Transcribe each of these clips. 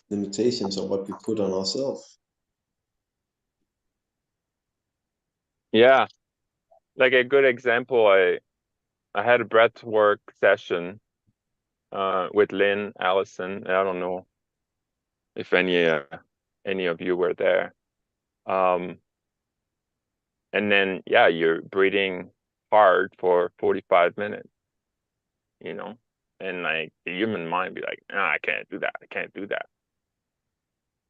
limitations are what we put on ourselves. Yeah, like a good example, I had a breath work session with Lynn Allison. I don't know if any of you were there. Um, and then yeah, you're breathing hard for 45 minutes, you know, and like the human mind be like, nah, I can't do that. I can't do that.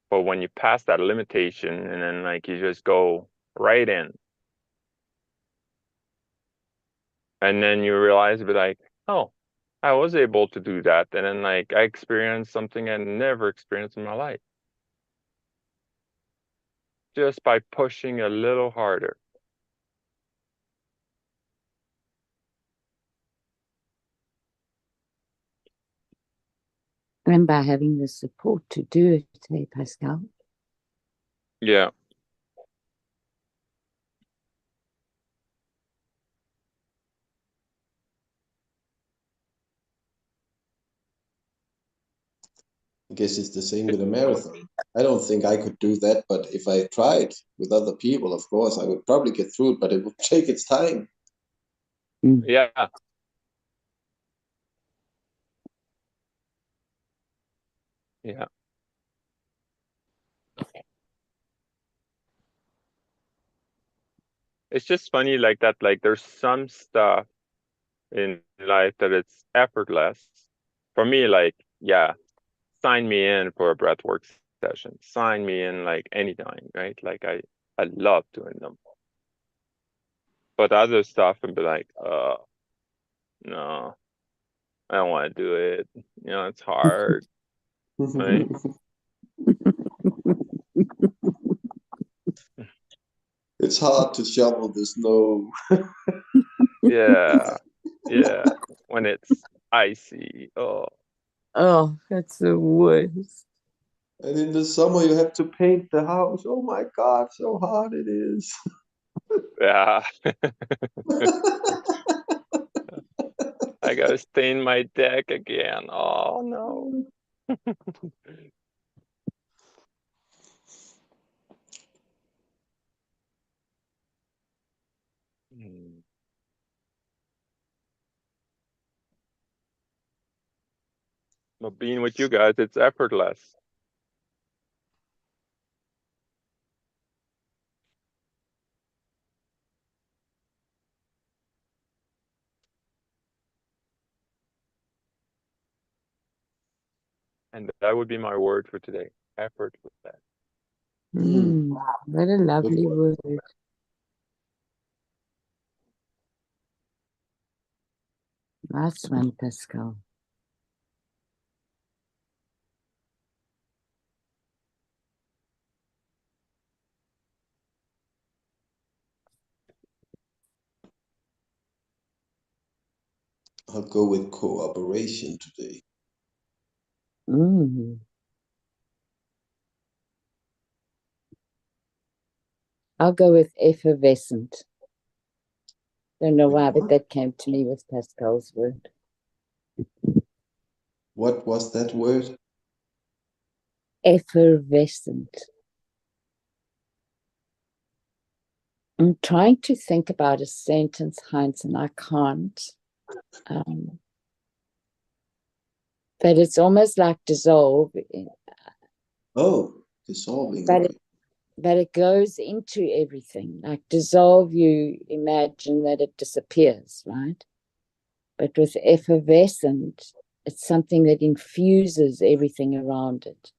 But when you pass that limitation and then like you just go right in, and then you realize, be like, oh, I was able to do that, and then like I experienced something I never experienced in my life just by pushing a little harder. And by having the support to do it, hey, Pascal? Yeah. I guess it's the same with a marathon. I don't think I could do that, but if I tried with other people, of course, I would probably get through it, but it would take its time. Yeah. Yeah. It's just funny like that, like there's some stuff in life that it's effortless. For me, like, yeah, sign me in for a breathwork session. Sign me in like anytime, right? Like I love doing them. But other stuff and be like, no, I don't want to do it. You know, it's hard, right? It's hard to shovel the snow. Yeah. Yeah. When it's icy. Oh. Oh, that's the worst. And in the summer, you have to paint the house. Oh my God, so hard it is. Yeah. I gotta stain my deck again. Oh no. But being with you guys, it's effortless. And that would be my word for today. Effortless. What a lovely word. Nice one, Pascal. I'll go with cooperation today. I'll go with effervescent. Don't know why, but that came to me with Pascal's word. What was that word? Effervescent. I'm trying to think about a sentence, Heinz, and I can't. But it's almost like dissolve. Oh, dissolving. But it goes into everything. Like dissolve, you imagine that it disappears, right? But with effervescent, it's something that infuses everything around it.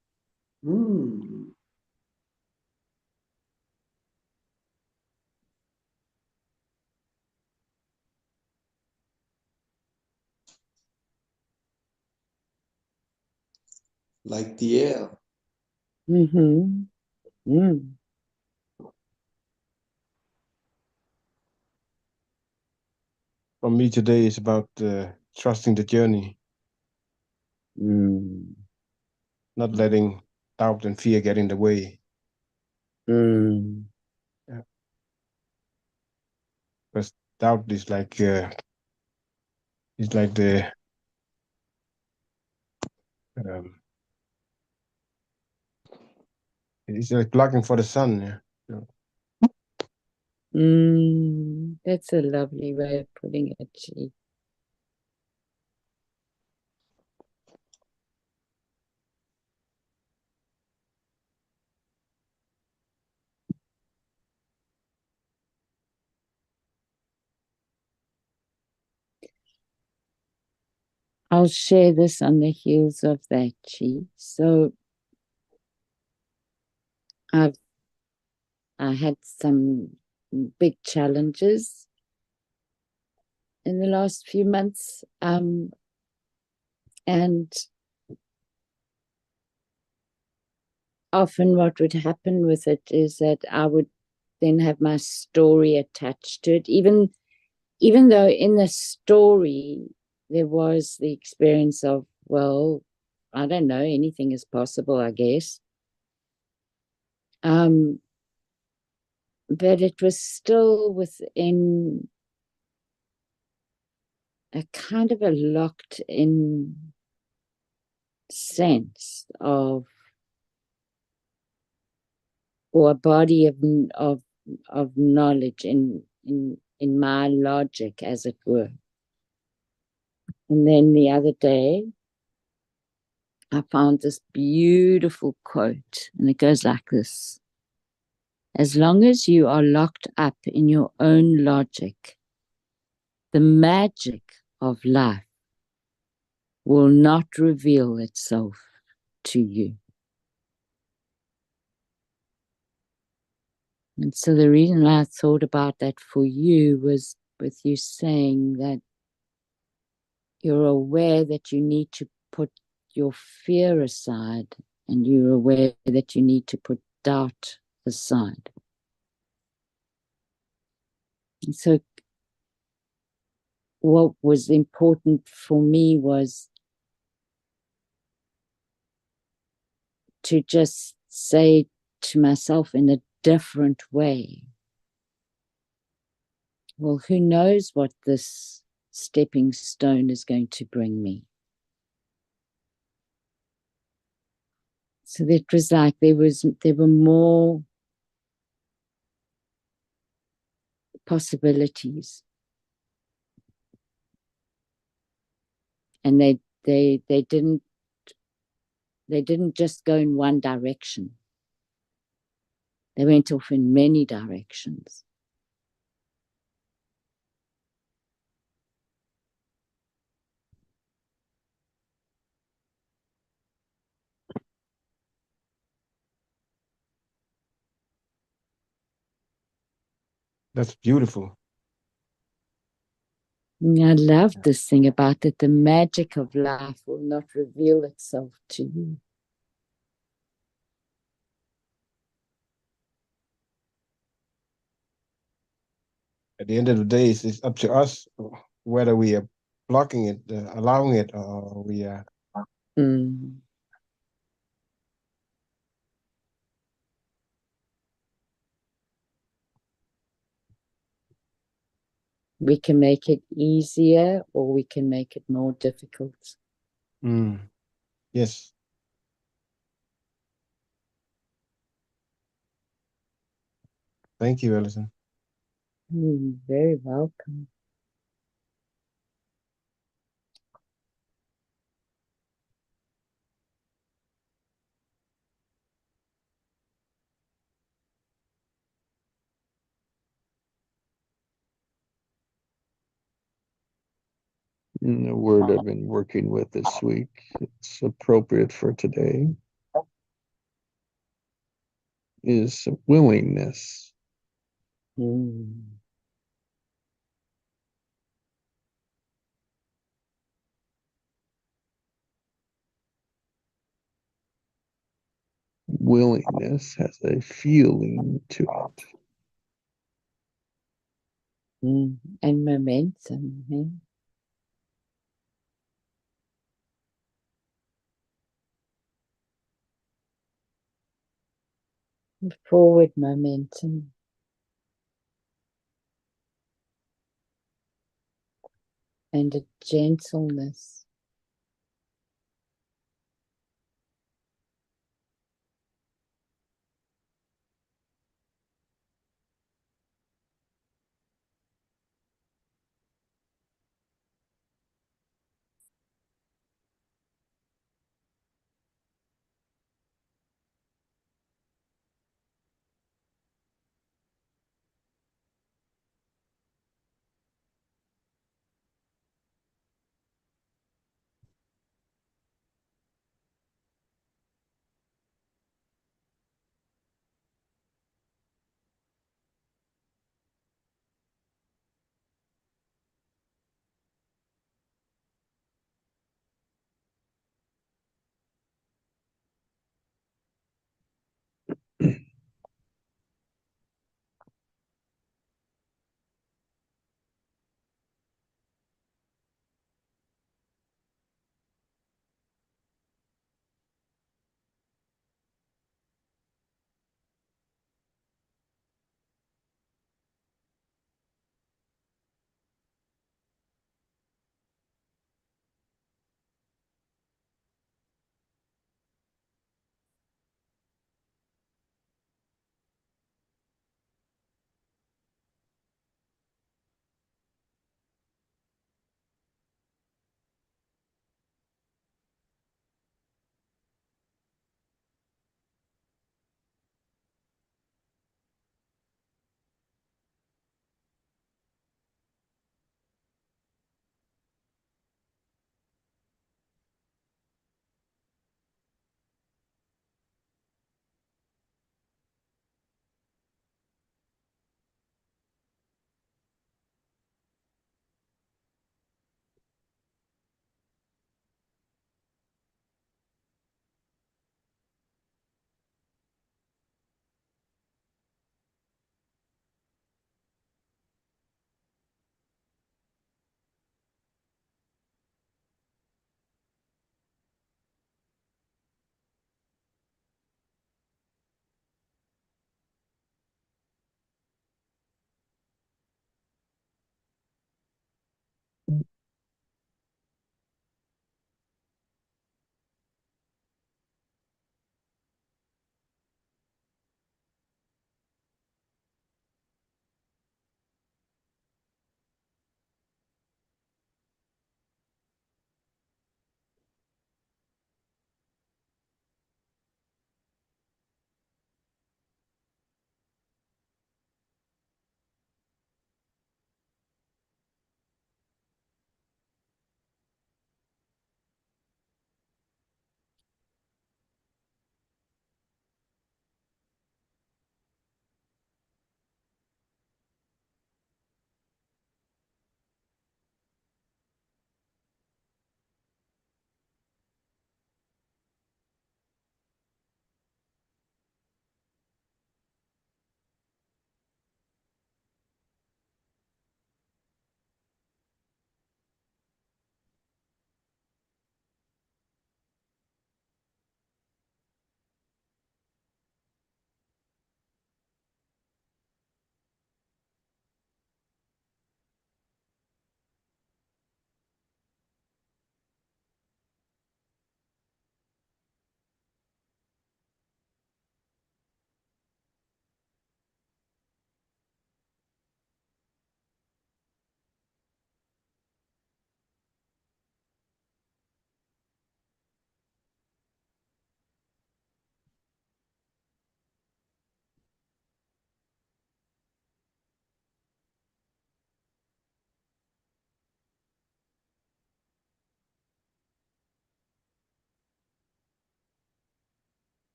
Like the air. For me today is about trusting the journey. Not letting doubt and fear get in the way. Yeah. Because doubt is like the It's like blocking for the sun. Yeah. So, That's a lovely way of putting it, Chi. I'll share this on the heels of that, Chi. So I had some big challenges in the last few months, and often what would happen with it is that I would then have my story attached to it, even though in the story there was the experience of, well, I don't know, anything is possible, I guess. But it was still within a kind of a locked in sense of, or a body of knowledge in my logic, as it were. And then the other day, I found this beautiful quote, and it goes like this: as long as you are locked up in your own logic, the magic of life will not reveal itself to you. And so the reason I thought about that for you was with you saying that you're aware that you need to put your fear aside, and you're aware that you need to put doubt aside. And so what was important for me was to just say to myself in a different way, well, who knows what this stepping stone is going to bring me? So it was like there were more possibilities, and they didn't just go in one direction. They went off in many directions. that's beautiful. I love this thing about that the magic of life will not reveal itself to you. At the end of the day, it's up to us whether we are blocking it, allowing it, or we are. We can make it easier, or we can make it more difficult. Yes. Thank you, Alison. You're very welcome. The word I've been working with this week, it's appropriate for today, is willingness. Willingness has a feeling to it. And momentum. Forward momentum. And a gentleness.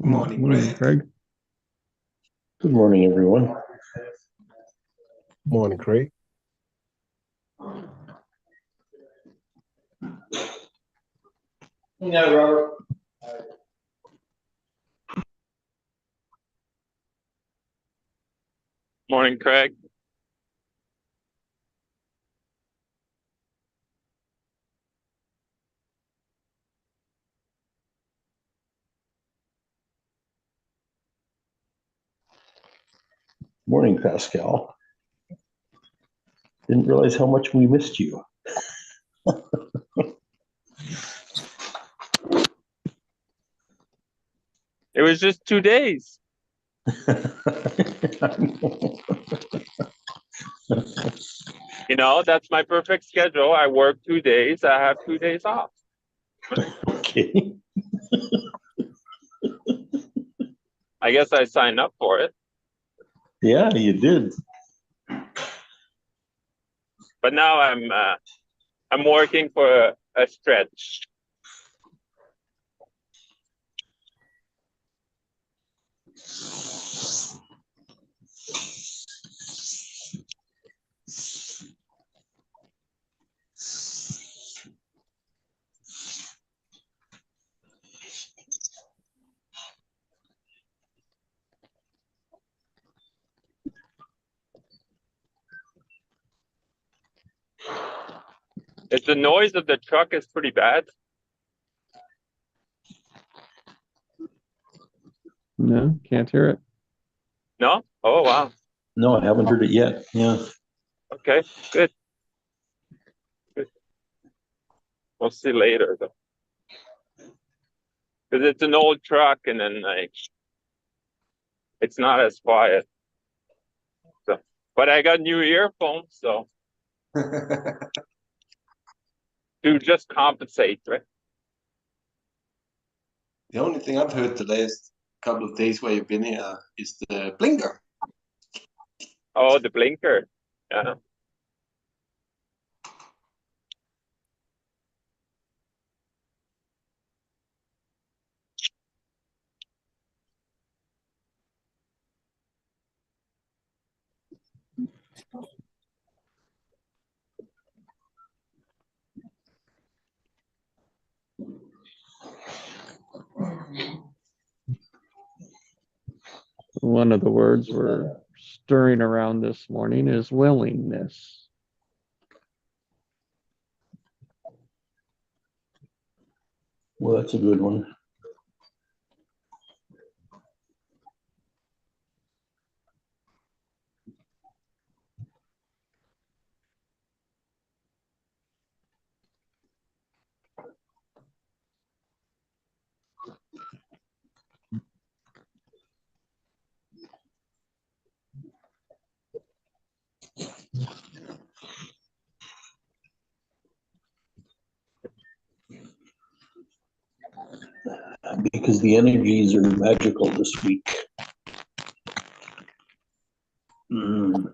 Morning, Morning, Craig. Good morning, everyone. Morning, Craig. Yeah, Robert. Morning, Craig. Morning, Pascal. Didn't realize how much we missed you. It was just 2 days. You know, that's my perfect schedule. I work 2 days. I have 2 days off. Okay. I guess I signed up for it. Yeah, you did. But now I'm working for a stretch. If the noise of the truck is pretty bad. No, can't hear it. No? Oh, wow. No, I haven't heard it yet. Yeah. Okay, good. Good. We'll see later though. Because it's an old truck and then like it's not as quiet. So, but I got new earphones, so to just compensate, right? The only thing I've heard the last couple of days where you've been here is the blinker. Oh, the blinker. Yeah. One of the words we're stirring around this morning is willingness. Well, that's a good one. Because the energies are magical this week. Mm.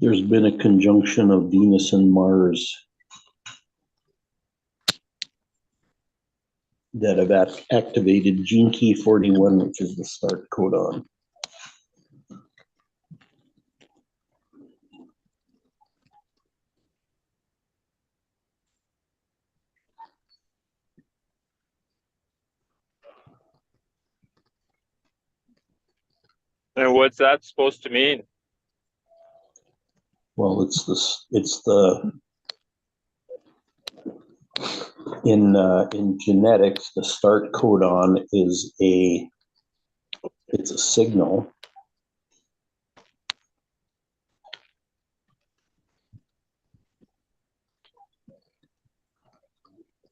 There's been a conjunction of Venus and Mars that have activated gene key 41, which is the start codon. And what's that supposed to mean? Well, in genetics, the start codon is it's a signal.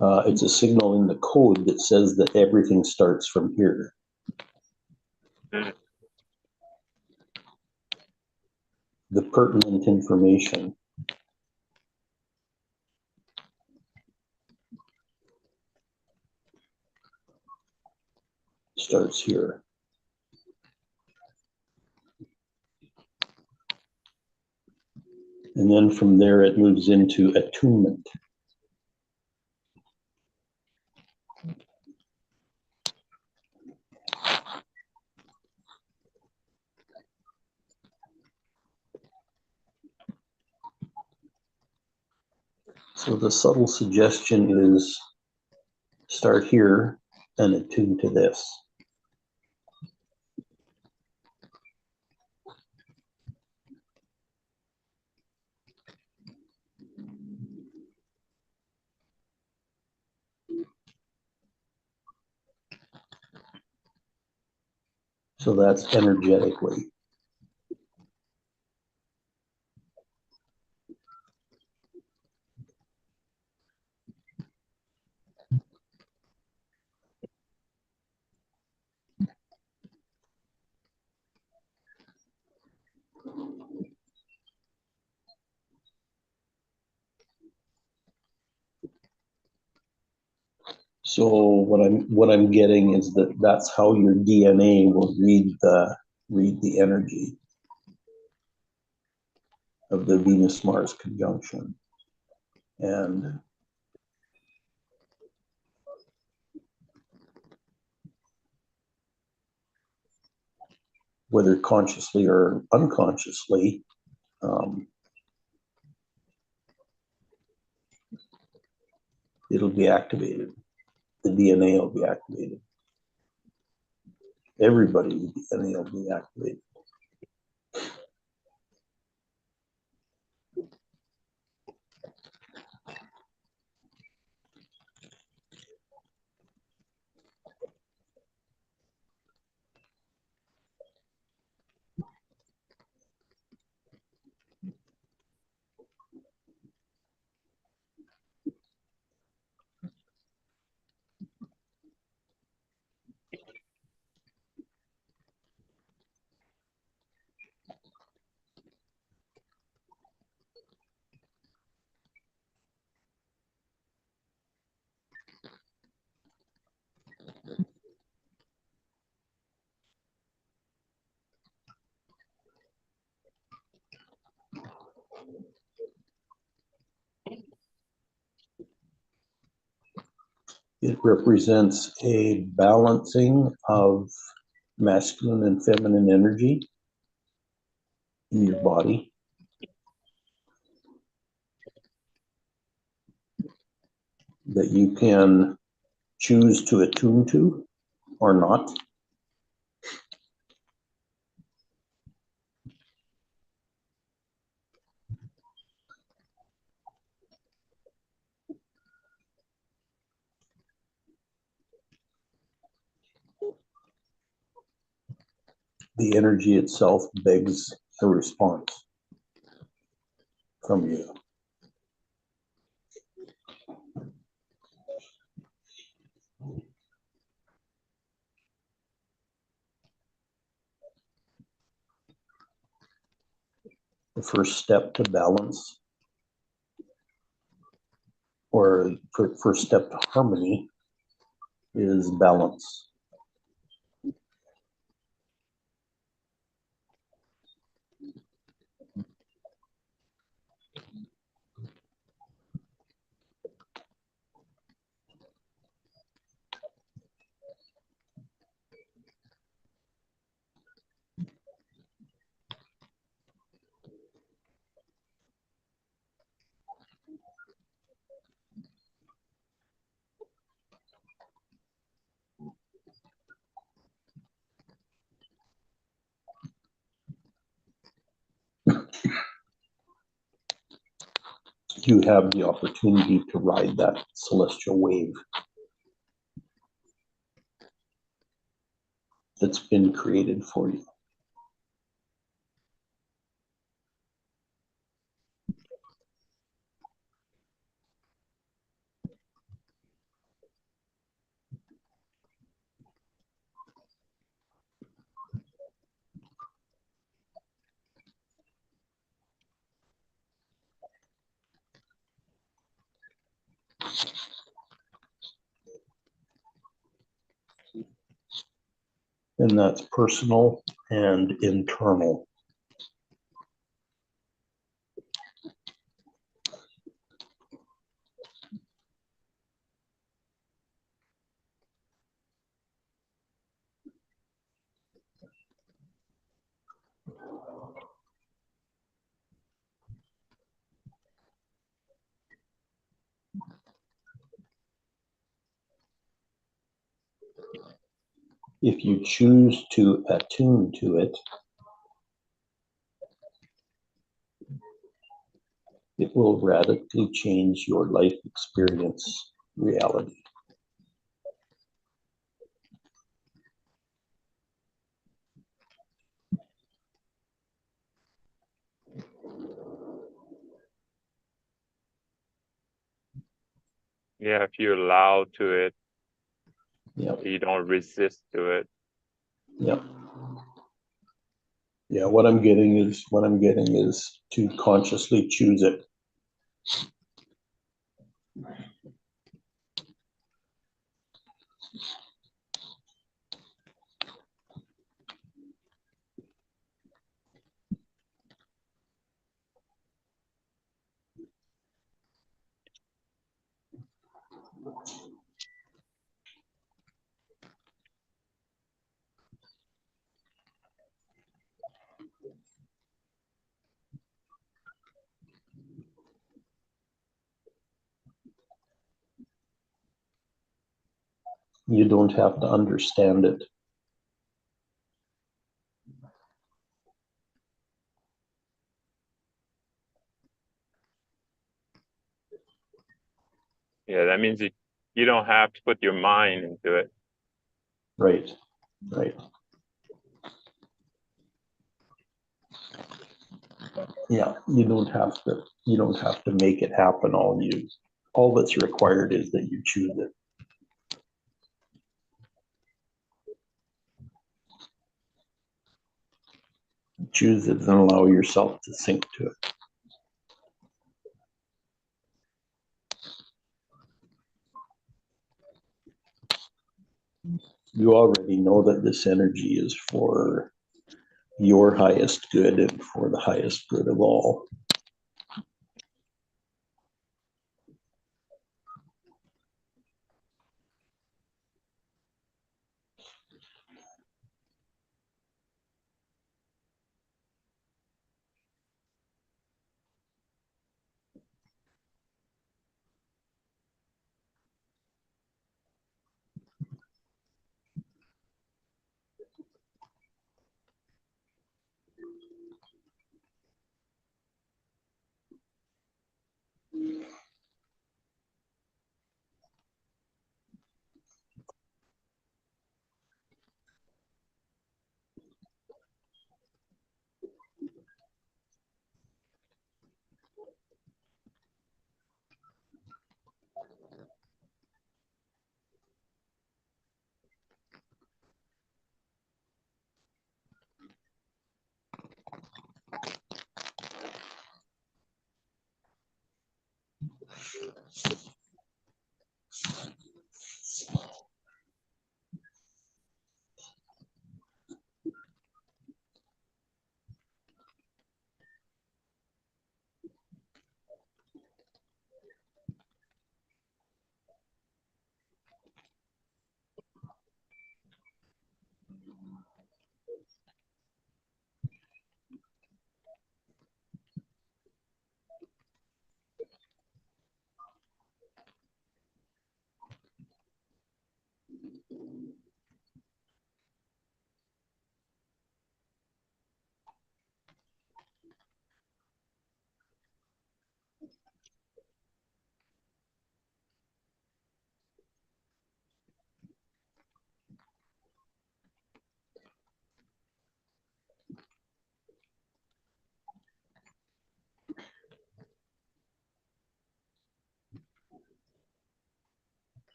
It's a signal in the code that says that everything starts from here. The pertinent information starts here. And then from there, it moves into attunement. So the subtle suggestion is start here and attune to this. So that's energetically. So what I'm getting is that that's how your DNA will read the energy of the Venus-Mars conjunction. And whether consciously or unconsciously, it'll be activated. The DNA will be activated. Everybody's DNA will be activated. It represents a balancing of masculine and feminine energy in your body. That you can choose to attune to or not. The energy itself begs a response from you. The first step to balance, or first step to harmony, is balance. you have the opportunity to ride that celestial wave that's been created for you. And that's personal and internal. If you choose to attune to it, it will radically change your life experience reality. Yeah, if you allow to it, Yep. you don't resist to it. Yep. Yeah, what I'm getting is to consciously choose it. You don't have to understand it. Yeah, that means you don't have to put your mind into it. Right, right. Yeah, you don't have to make it happen. All that's required is that you choose it. Choose it and allow yourself to sink to it. You already know that this energy is for your highest good and for the highest good of all.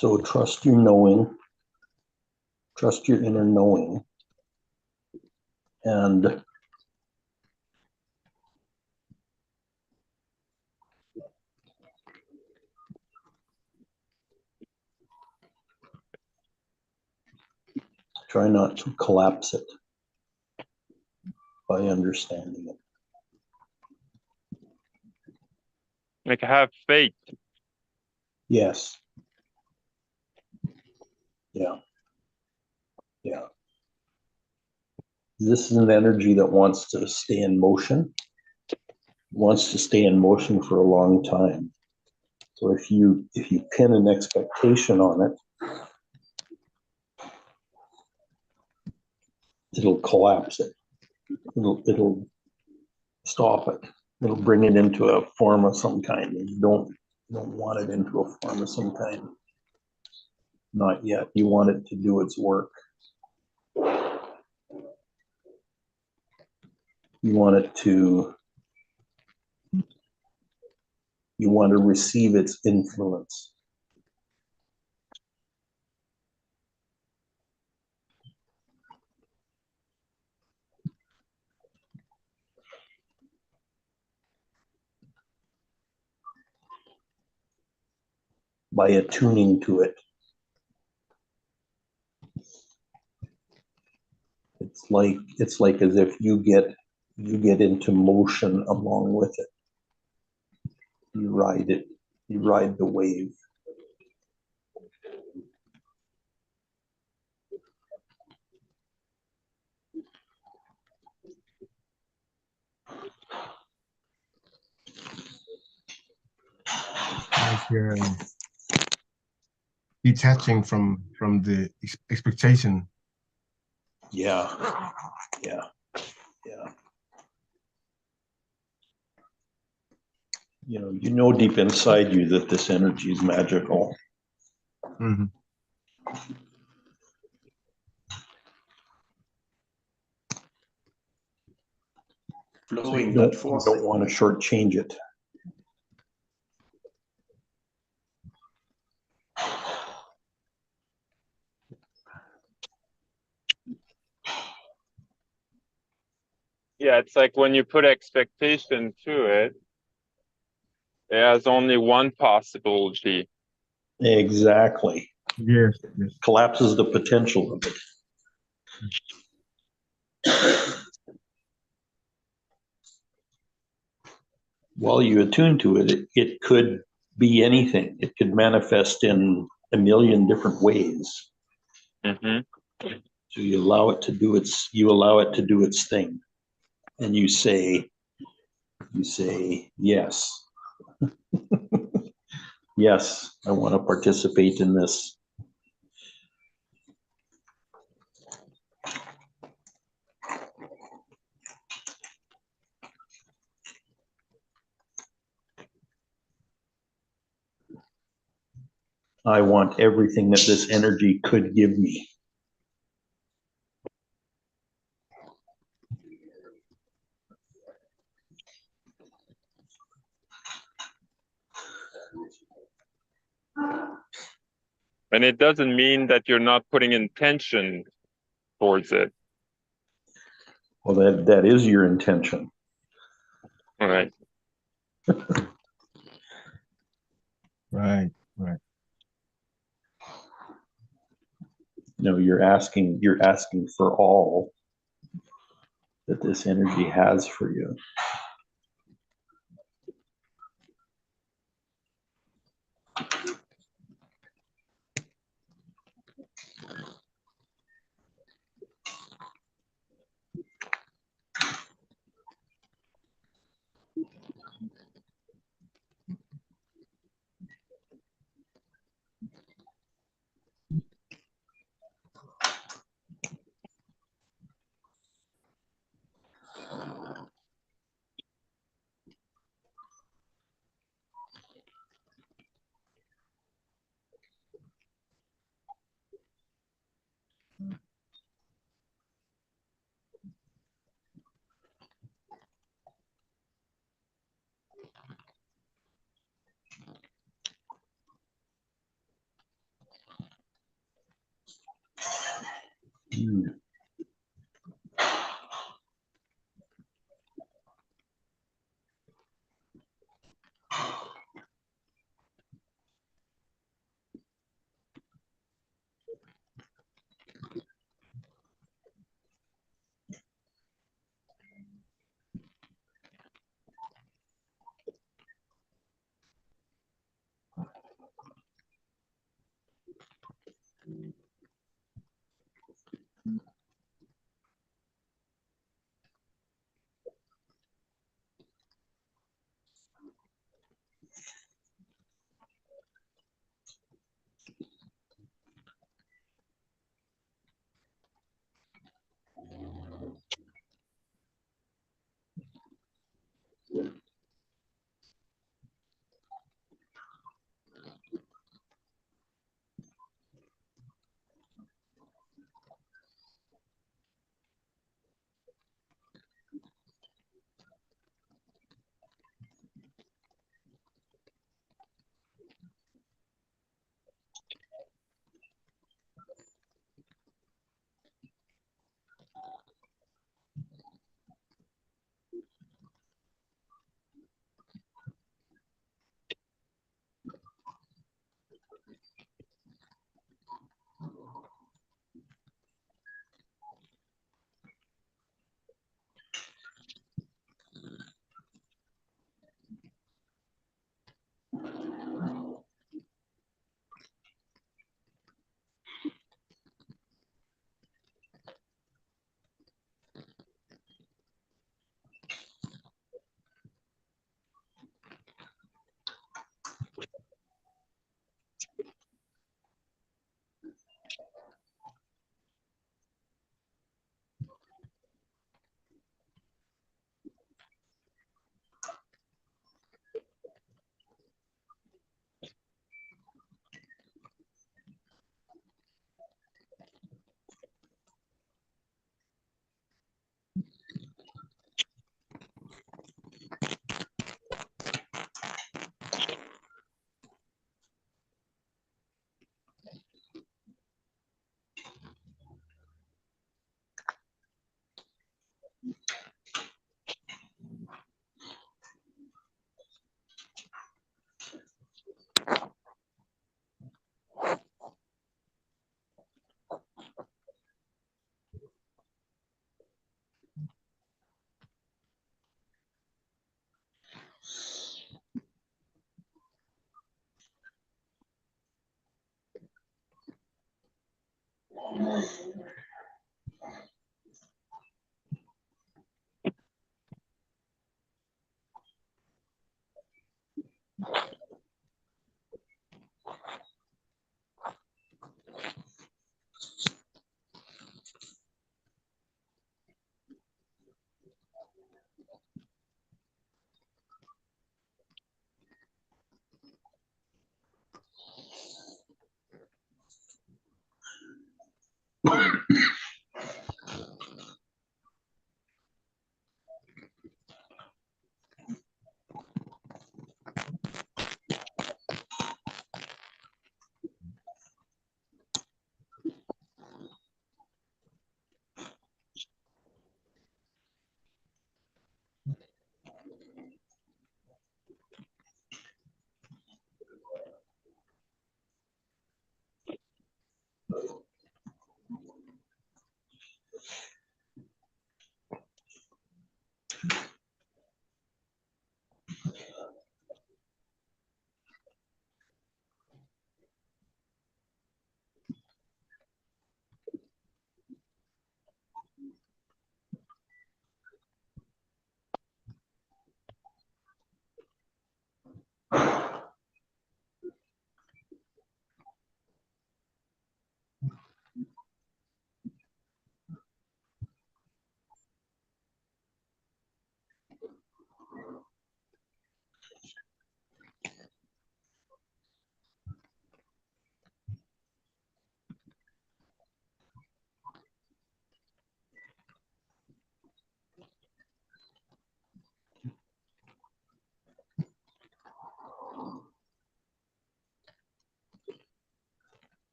So trust your knowing, trust your inner knowing, and try not to collapse it by understanding it. Like have faith. Yes. Yeah. Yeah. This is an energy that wants to stay in motion, wants to stay in motion for a long time. So if you pin an expectation on it, it'll collapse it. It'll stop it. It'll bring it into a form of some kind. And you don't want it into a form of some kind. Not yet. You want it to do its work. You want to receive its influence. By attuning to it. It's like as if you get into motion along with it. You ride it. You ride the wave. Like detaching from the expectation. Yeah. You know deep inside you that this energy is magical. Mm-hmm. Flowing, You not don't forcing. want to shortchange it. Yeah, it's like when you put expectation to it, it has only one possibility. Exactly. Yes. Collapses the potential of it. While you attune to it, it could be anything. It could manifest in a million different ways. Mm-hmm. So you allow it to do its thing. And you say yes. Yes, I want to participate in this. I want everything that this energy could give me. And it doesn't mean that you're not putting intention towards it. Well, that is your intention. All right. Right. You're asking for all that this energy has for you. Hmm.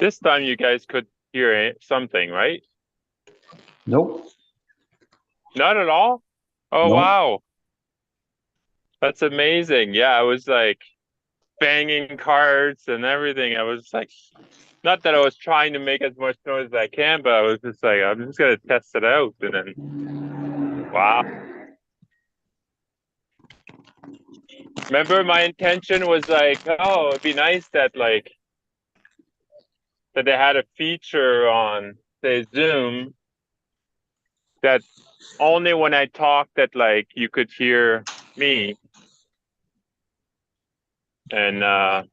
This time you guys could hear something, right? Nope. Not at all? Oh, Nope. wow. That's amazing. Yeah, I was like banging cards and everything. I was like, not that I was trying to make as much noise as I can, but I was just like, I'm just gonna test it out. And then, wow. Remember, my intention was like, oh, it'd be nice that they had a feature on, say, Zoom that only when I talked that like you could hear me. And I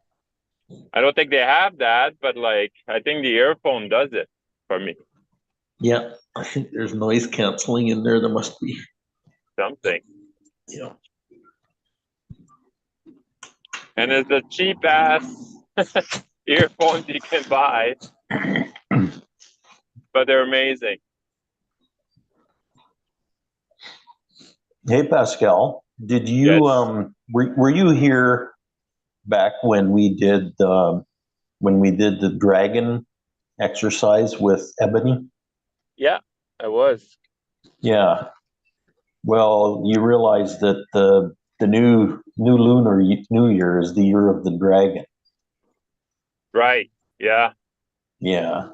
don't think they have that, but like I think the earphone does it for me. Yeah, I think there's noise canceling in there. There must be. Something. Yeah. And it's a cheap ass earphones you can buy, but they're amazing. Hey Pascal, did you Yes. were you here back when we did the dragon exercise with Ebony? Yeah, I was. Yeah. Well, you realize that the new lunar new year is the year of the dragon. Right. Yeah. Yeah.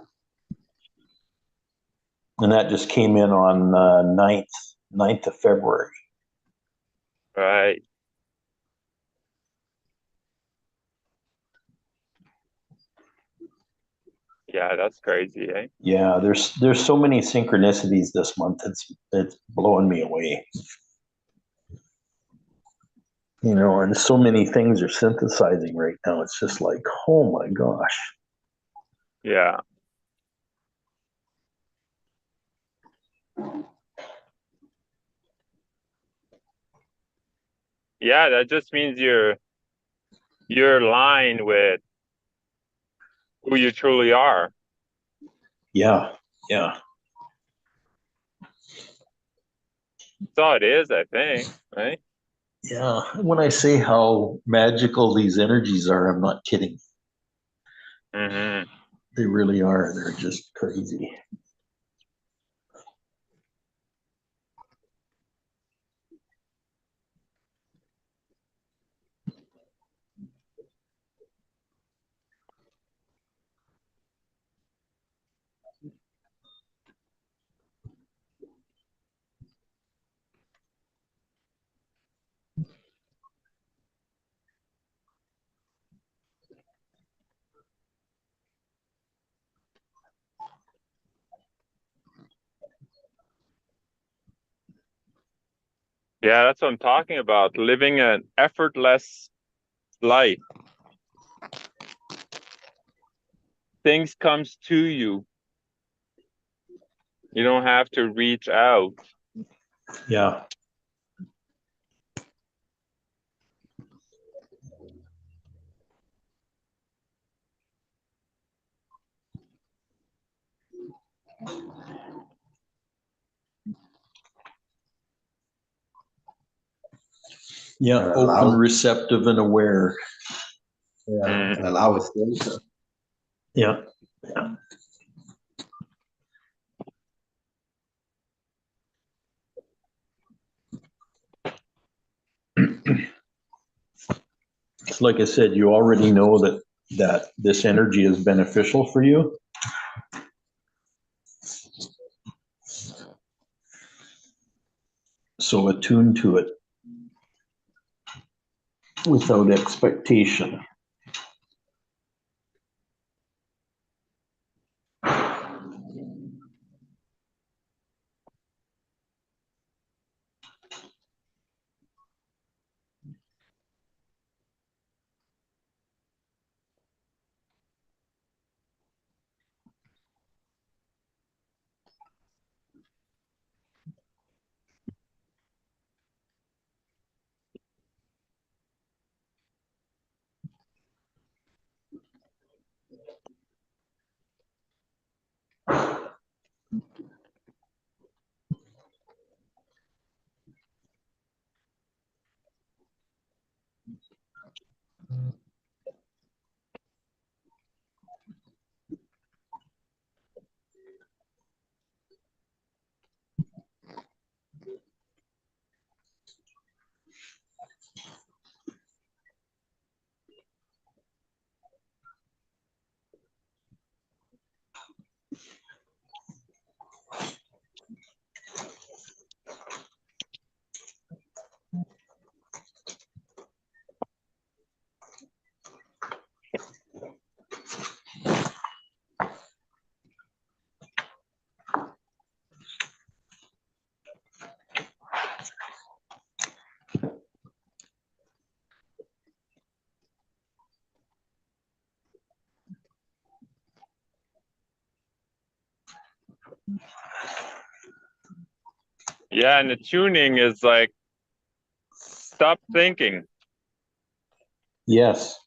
And that just came in on 9th of February. Right. Yeah, that's crazy, eh? Yeah, there's so many synchronicities this month. It's blowing me away. And so many things are synthesizing right now. It's just like, oh my gosh. Yeah. Yeah, that just means you're aligned with who you truly are. Yeah, yeah. That's all it is, I think, right? Yeah, when I say how magical these energies are, I'm not kidding. Mm-hmm. They really are. They're just crazy. Yeah, that's what I'm talking about. Living an effortless life. Things comes to you. You don't have to reach out. Yeah. Yeah, And open, allow, receptive, and aware. yeah, and allow it to. Yeah. Yeah. It's like I said, you already know that this energy is beneficial for you. So attune to it without expectation. Yeah, and the tuning is like, stop thinking. Yes.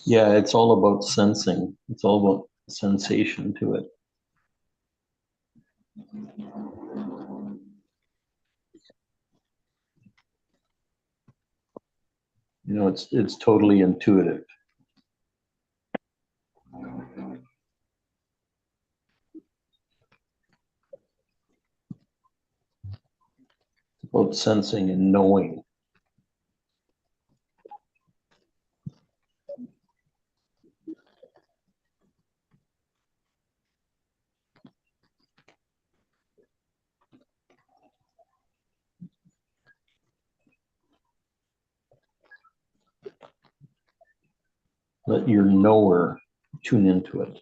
Yeah, it's all about sensing. It's all about sensation to it. You know, it's totally intuitive. It's about sensing and knowing. Let your knower tune into it.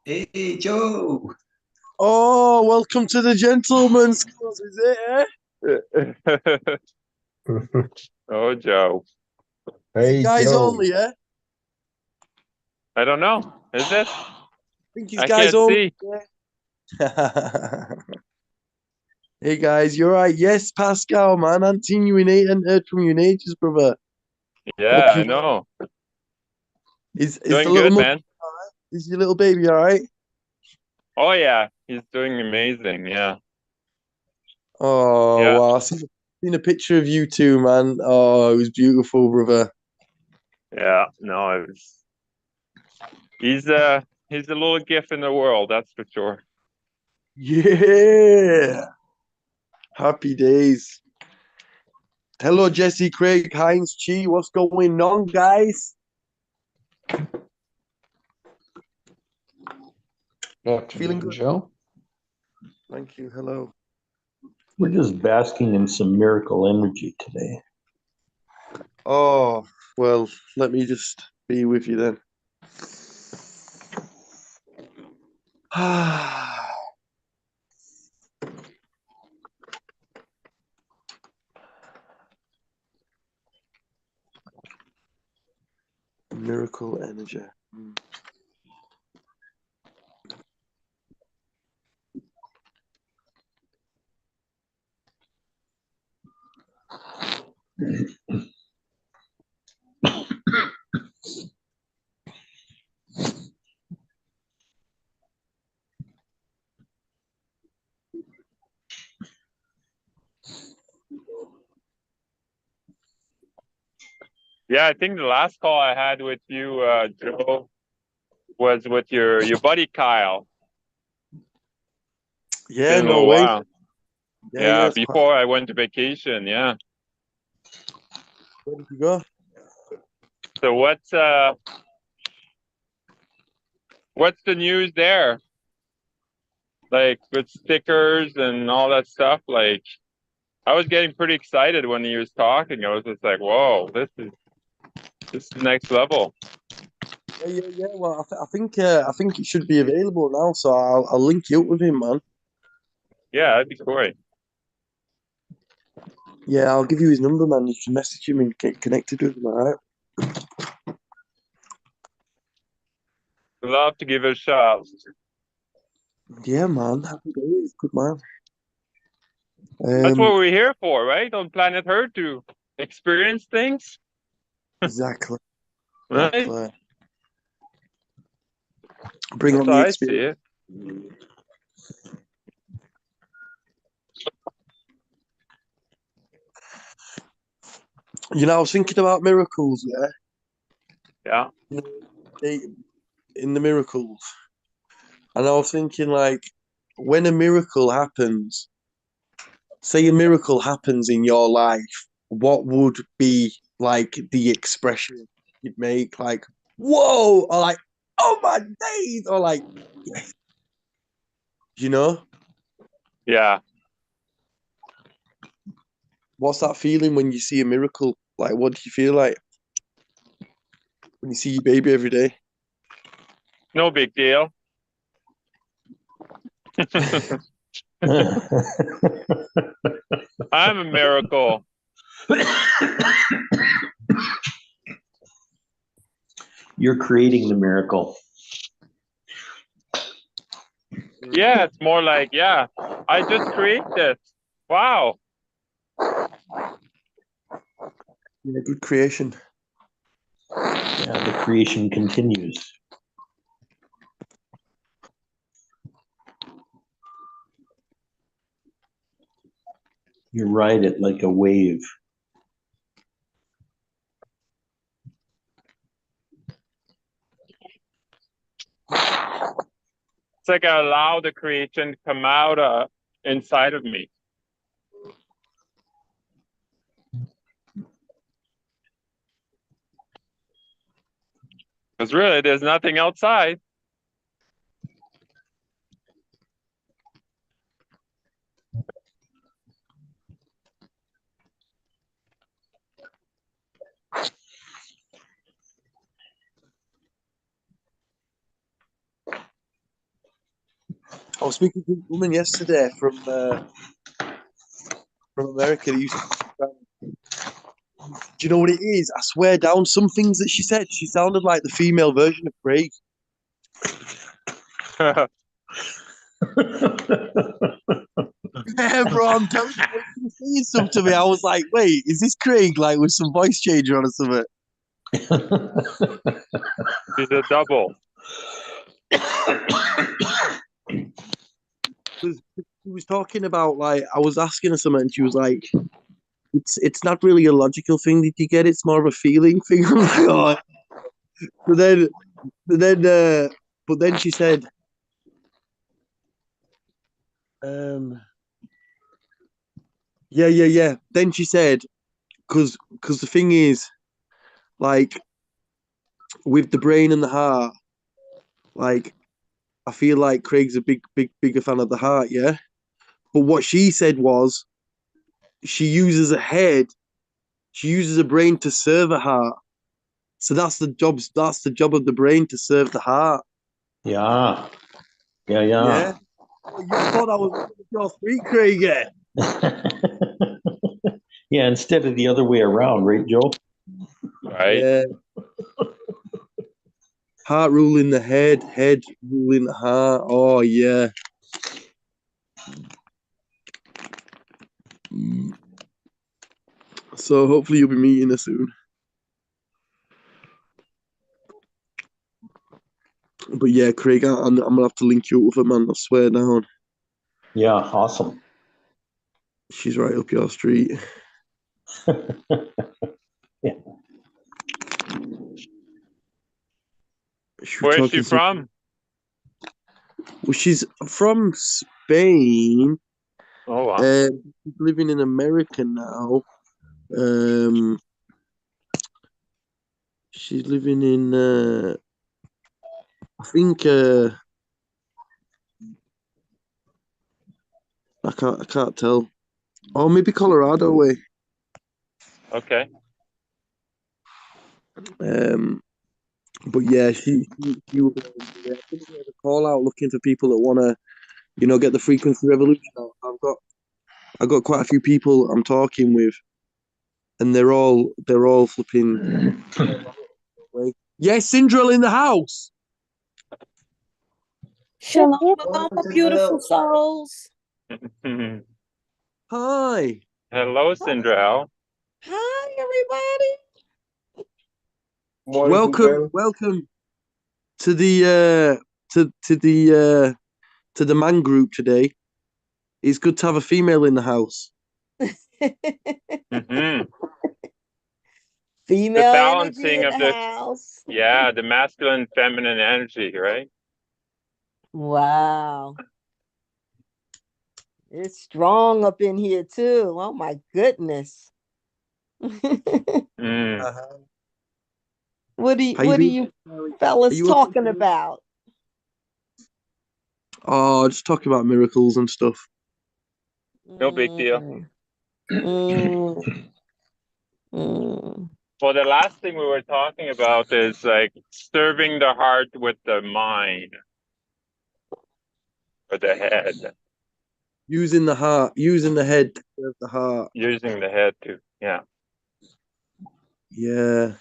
Hey, Joe. Oh, welcome to the gentleman's club, is it? Oh, Joe. Hey, Guys Joe. only, yeah? I don't know. Is it? I think he's I guys can't only. see. Yeah. Hey guys, you're right. Yes, Pascal, man. I haven't seen you in heard from you in ages, brother. Yeah, I know. Is the Doing little good, man. is your little baby all right? Oh, yeah. He's doing amazing. Yeah. Oh Yeah. wow. See, seen a picture of you two, man. Oh, it was beautiful, brother. Yeah, no, it was. He's a little gift in the world, that's for sure. Yeah. Happy days. Hello, Jesse, Craig, Heinz, Chi. What's going on, guys? Feeling good? Joe? Thank you. Hello. We're just basking in some miracle energy today. Oh, well, let me just be with you then. Miracle energy. Yeah, I think the last call I had with you, Joe, was with your buddy Kyle. Yeah, Been a no little way. while. Yeah, it's before I went to vacation. Yeah. Where did you go? So what's the news there? Like with stickers and all that stuff. Like, I was getting pretty excited when he was talking. I was just like, "Whoa, this is next level." Yeah. Well, I think it should be available now, so I'll link you up with him, man. Yeah, that'd be great. Yeah, I'll give you his number, man. You can message him and get connected with him, alright? Love to give it a shot. Yeah, man. Happy days. Good man. That's what we're here for, right? On planet Earth to experience things, Exactly. right? Exactly. Bring That's on how the I see experience. it. You know, I was thinking about miracles, yeah? Yeah. In the miracles. And I was thinking, like, when a miracle happens, say a miracle happens in your life, what would be like the expression you'd make? Like, whoa, or like, oh my days, or like, yes. You know? Yeah. What's that feeling when you see a miracle? Like, what do you feel like when you see your baby every day? No big deal. I'm a miracle. You're creating the miracle. Yeah, it's more like, yeah, I just create this. Wow. Yeah, good creation. Yeah, the creation continues. You ride it like a wave. It's like I allow the creation to come out inside of me. Because really, there's nothing outside. I was speaking to a woman yesterday from America. Do you know what it is? I swear down, some things that she said, she sounded like the female version of Craig. Yeah, bro, I'm telling you, when she was saying stuff to me, I was like, wait, is this Craig, like, with some voice changer on or something? She's a double. She was talking about, like, I was asking her something, and she was like, it's not really a logical thing that you get. It's more of a feeling thing. I'm like, oh. But then she said, yeah. Then she said, because the thing is, like, with the brain and the heart, like, I feel like Craig's a bigger fan of the heart, yeah. But what she said was, she uses a head, she uses a brain to serve a heart. So that's the job. That's the job of the brain, to serve the heart. Yeah. Yeah. Yeah. Oh, you thought I was your street, Craig? Yeah. Yeah, instead of the other way around, right, Joe? Right? Yeah. Heart ruling the head, head ruling the heart. Oh yeah. So hopefully you'll be meeting her soon. But yeah, Craig, I'm gonna have to link you up with her, man. I swear down. Yeah, awesome. She's right up your street. Yeah. Where is she from? Well, she's from Spain. Oh, wow. She's living in America now. She's living in I think I can't tell. Oh, maybe Colorado way. Okay. But yeah, she will be a call out looking for people that want to, get the frequency revolution out. I've got quite a few people I'm talking with, and they're all flipping. Yes, Cinderella in the house. Shalom, shalom, beautiful souls. Hi. Hello, Cinderella. Hi, everybody. Welcome to the to the man group today. It's good to have a female in the house. Mm-hmm. Female The balancing energy in of the the house. Yeah, the masculine, feminine energy, right? Wow. It's strong up in here too. Oh my goodness. Mm. What are you fellas talking about? Oh, just talking about miracles and stuff. No big deal. Well, the last thing we were talking about is like serving the heart with the mind or the head. Using the heart, using the head to serve the heart. Using the head too, yeah. Yeah.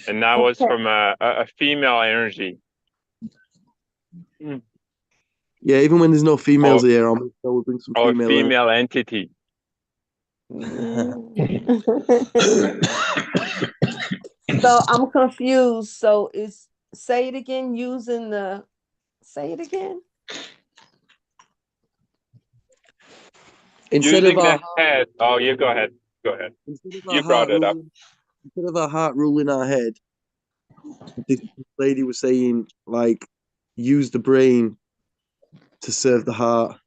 And that was from a female energy. Yeah, even when there's no females here, I'll make sure we bring some or female. Female entity. So I'm confused. So say it again. Say it again. Instead using of our the head. Oh, you go ahead. Go ahead. You brought it up. Instead of our heart ruling our head, this lady was saying, like, use the brain to serve the heart.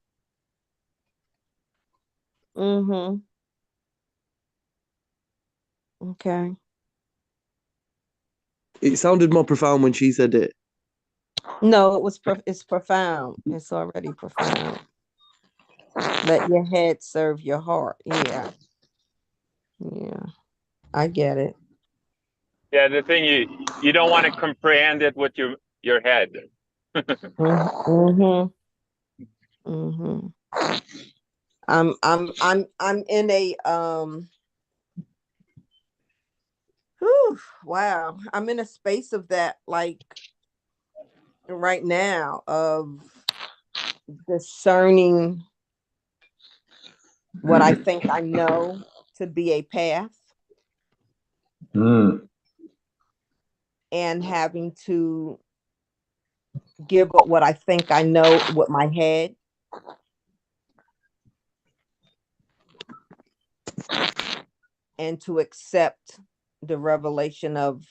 Mm-hmm. Okay. It sounded more profound when she said it. No, it's profound. It's already profound. Let your head serve your heart. Yeah. Yeah. I get it. Yeah, the thing you don't want to comprehend it with your head. Mm-hmm. Mm-hmm. I'm in a wow. I'm in a space of that, like right now, of discerning what I think I know to be a path. And having to give up what I think I know with my head. And to accept the revelation of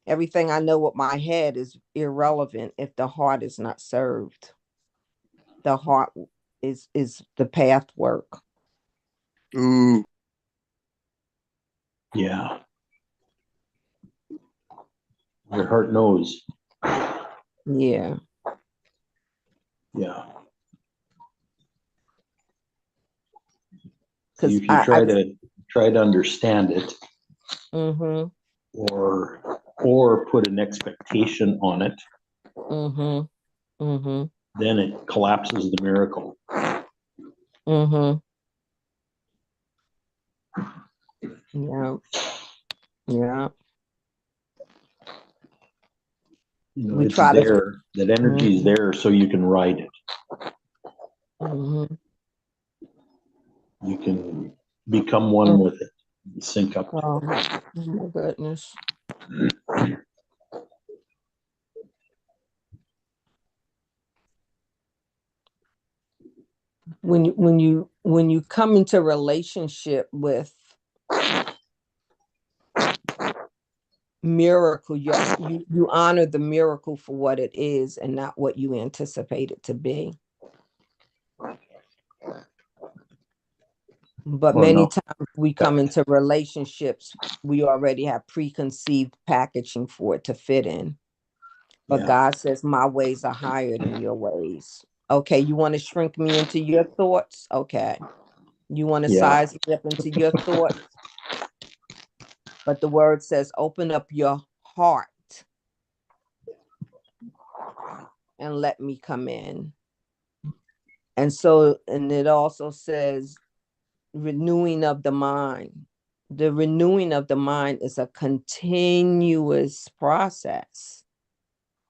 everything I know with my head is irrelevant if the heart is not served. The heart is the path work. Ooh. Yeah. Your heart knows. Yeah. Yeah. Because If you try to understand it, mm-hmm. or put an expectation on it, Mm-hmm. Mm-hmm. then it collapses the miracle. Mm-hmm. Yeah. Yeah. You know, We it's try to. there. That energy is there, so you can ride it. Mm-hmm. You can become one with it. Sync up. Oh my goodness. When you come into relationship with miracle, you honor the miracle for what it is and not what you anticipate it to be. But many times we come into relationships, we already have preconceived packaging for it to fit in. But God says, my ways are higher than your ways. Okay, you want to shrink me into your thoughts? Okay. You want to size me up into your thoughts? But the word says, open up your heart and let me come in. And so, and it also says, renewing of the mind. The renewing of the mind is a continuous process.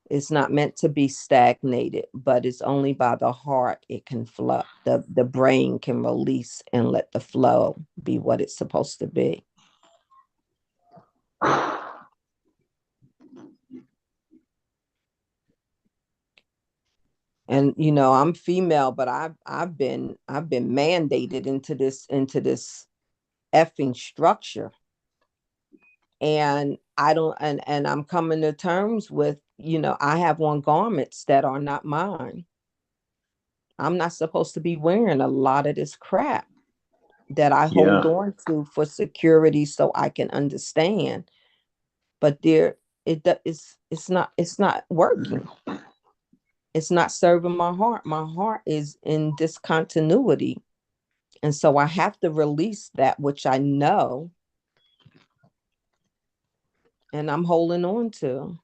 It's not meant to be stagnated, but it's only by the heart it can flow. The brain can release and let the flow be what it's supposed to be. And you know, I'm female, but I've been mandated into this effing structure. And I don't, and I'm coming to terms with, you know, I have on garments that are not mine. I'm not supposed to be wearing a lot of this crap that I hold on to for security so I can understand. But it's not working. It's not serving my heart. My heart is in discontinuity. And so I have to release that which I know and I'm holding on to.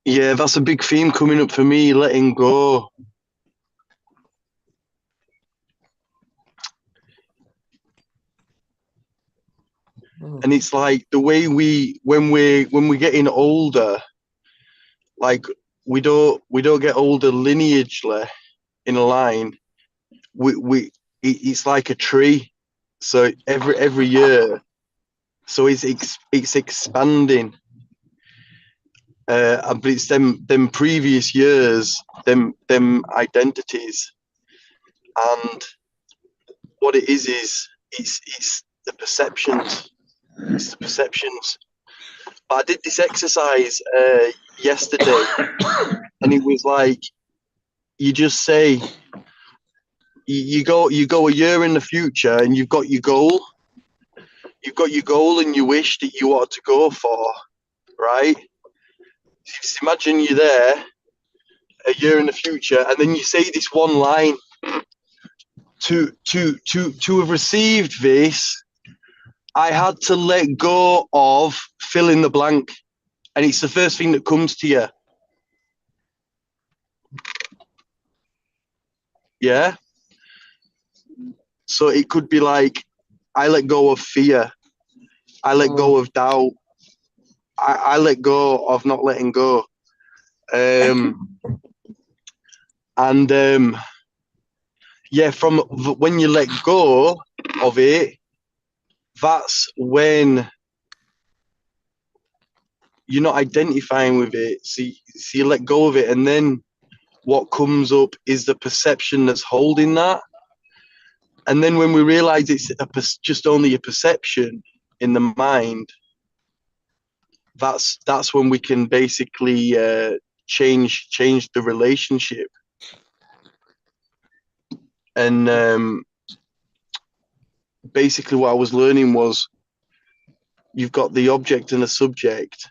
Yeah, that's a big theme coming up for me, letting go. And it's like the way when we're getting older, like we don't get older lineagely in a line. It's like a tree. So every year, so it's expanding. But it's them previous years, them identities, and what it is it's the perceptions. It's the perceptions. But I did this exercise yesterday, and it was like you just say you go a year in the future, and you've got your goal. You've got your goal and your wish that you want to go for, right? Just imagine you're there a year in the future, and then you say this one line. To have received this, I had to let go of fill in the blank, and it's the first thing that comes to you. Yeah. So it could be like, I let go of fear. I let go of doubt. I let go of not letting go. yeah, when you let go of it, that's when you're not identifying with it. So you let go of it, and then what comes up is the perception that's holding that. And then when we realize it's just only a perception in the mind, that's when we can basically change the relationship. And basically what I was learning was you've got the object and the subject,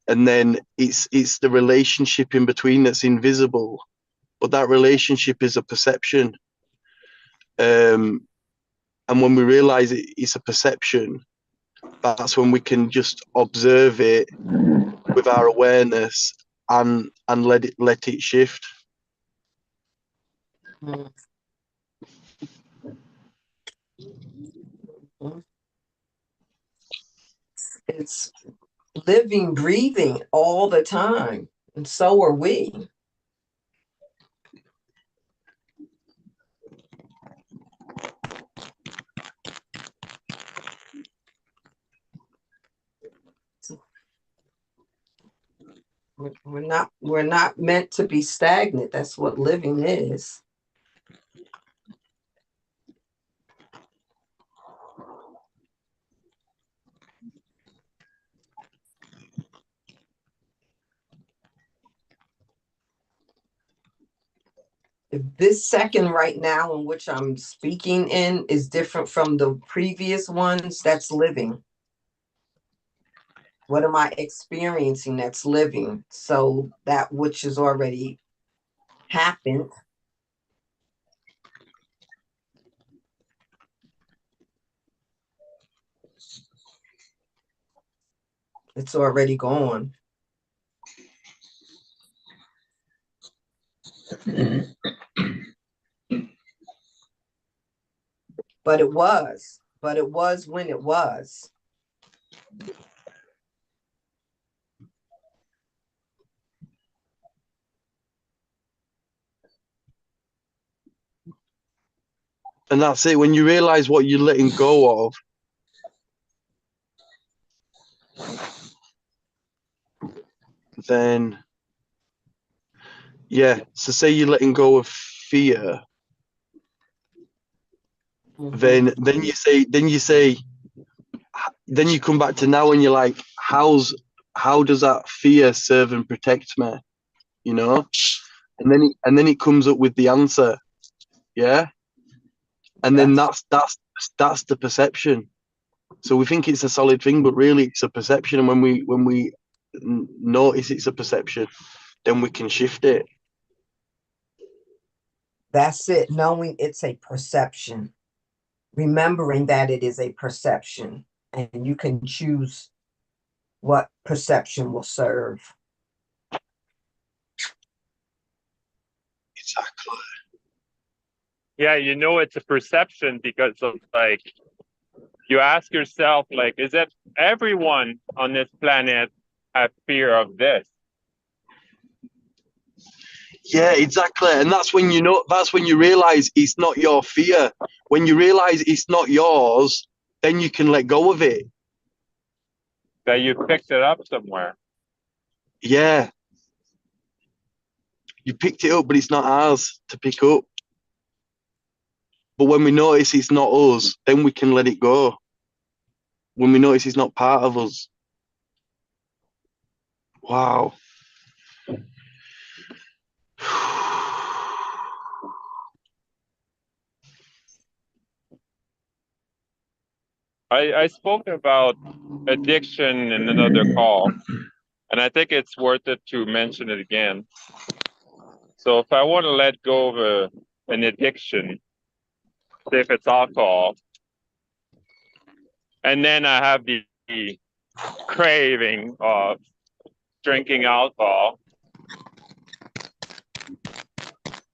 and then it's the relationship in between that's invisible, but that relationship is a perception. And when we realize it's a perception, that's when we can just observe it with our awareness and let it shift. Mhm. It's living, breathing all the time, and so are we. We're not meant to be stagnant. That's what living is. If this second right now in which I'm speaking in is different from the previous ones, that's living. What am I experiencing that's living? So that which has already happened, it's already gone. But it was when it was. And that's it. When you realize what you're letting go of, then yeah. So say you're letting go of fear, then you come back to now and you're like, how does that fear serve and protect me? You know? And then it comes up with the answer. Yeah. And then that's the perception. So we think it's a solid thing, but really it's a perception. And when we notice it's a perception, then we can shift it. That's it. Knowing it's a perception. Remembering that it is a perception. And you can choose what perception will serve. Exactly. Yeah, you know it's a perception because of like you ask yourself, like, is it everyone on this planet have fear of this? Yeah, exactly. And that's when you realize it's not your fear. When you realize it's not yours, then you can let go of it. That you picked it up somewhere. Yeah. You picked it up, but it's not ours to pick up. But when we notice it's not us, then we can let it go. When we notice it's not part of us. Wow. I spoke about addiction in another call, and I think it's worth it to mention it again. So if I want to let go of an addiction, say if it's alcohol, and then I have the craving of drinking alcohol,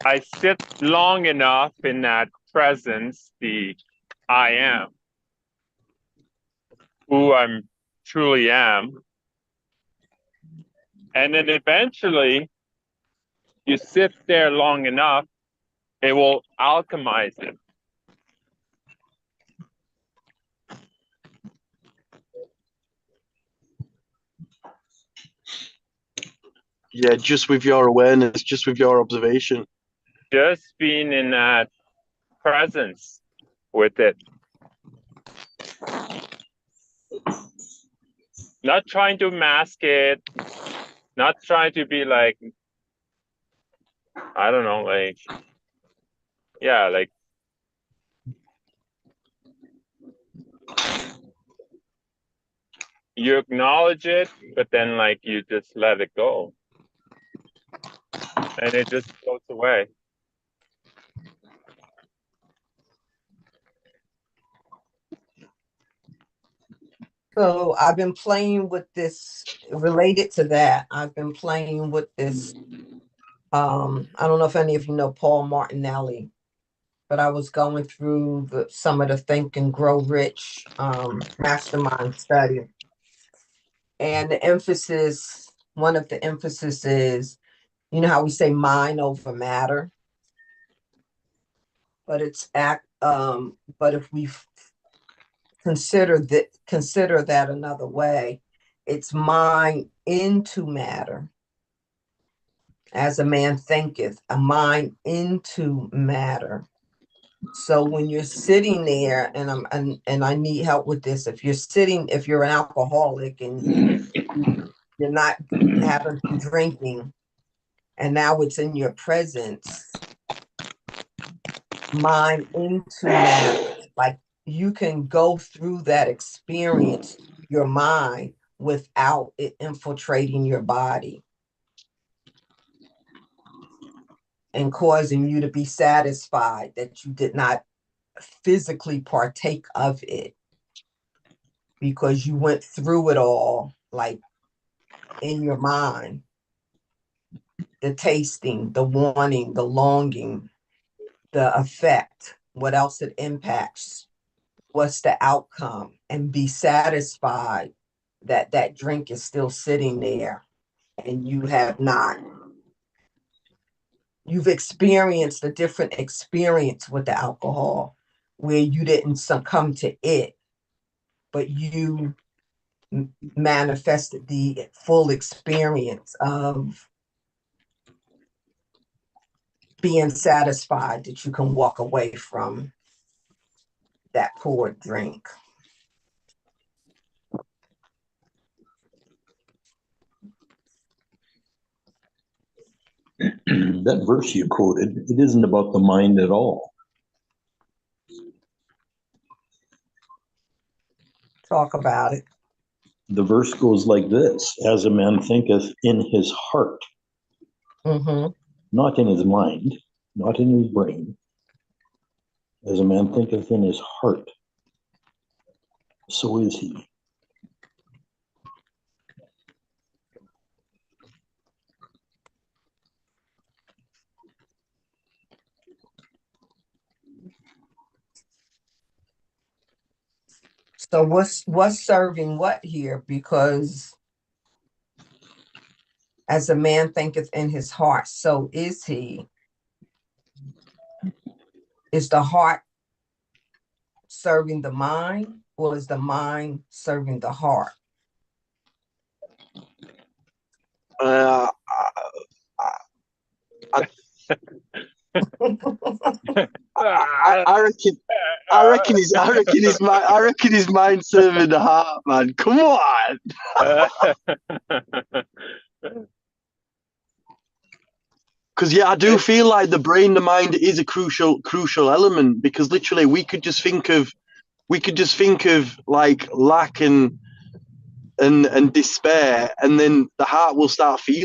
I sit long enough in that presence, the I am, who I'm truly am. And then eventually you sit there long enough It will alchemize it. Yeah, just with your awareness, just with your observation. Just being in that presence with it. Not trying to mask it, not trying to be like, I don't know, like, yeah, like, you acknowledge it, but then like you just let it go. And it just goes away. So I've been playing with this related to that. I've been playing with this. I don't know if any of you know Paul Martinelli, but I was going through some of the Think and Grow Rich mastermind study. And the emphasis, one of the emphasis is, you know how we say mind over matter? But it's but if we consider that another way, it's mind into matter. As a man thinketh, a mind into matter. So when you're sitting there, and I need help with this, if you're an alcoholic and you're not having drinking, and now it's in your presence, mind into matter, like you can go through that experience, your mind, without it infiltrating your body and causing you to be satisfied that you did not physically partake of it, because you went through it all, like in your mind, the tasting, the wanting, the longing, the effect, what else it impacts, what's the outcome, and be satisfied that that drink is still sitting there and you have not. You've experienced a different experience with the alcohol where you didn't succumb to it, but you manifested the full experience of being satisfied that you can walk away from that poor drink. That verse you quoted, it isn't about the mind at all. Talk about it. The verse goes like this: as a man thinketh in his heart, not in his mind, not in his brain. As a man thinketh in his heart, so is he. So what's serving what here? Because as a man thinketh in his heart, so is he. Is the heart serving the mind, or is the mind serving the heart? I reckon his mind serving the heart, man. Come on. Because I do feel like the brain, the mind is a crucial element, because literally we could just think of like lack and despair, and then the heart will start feeling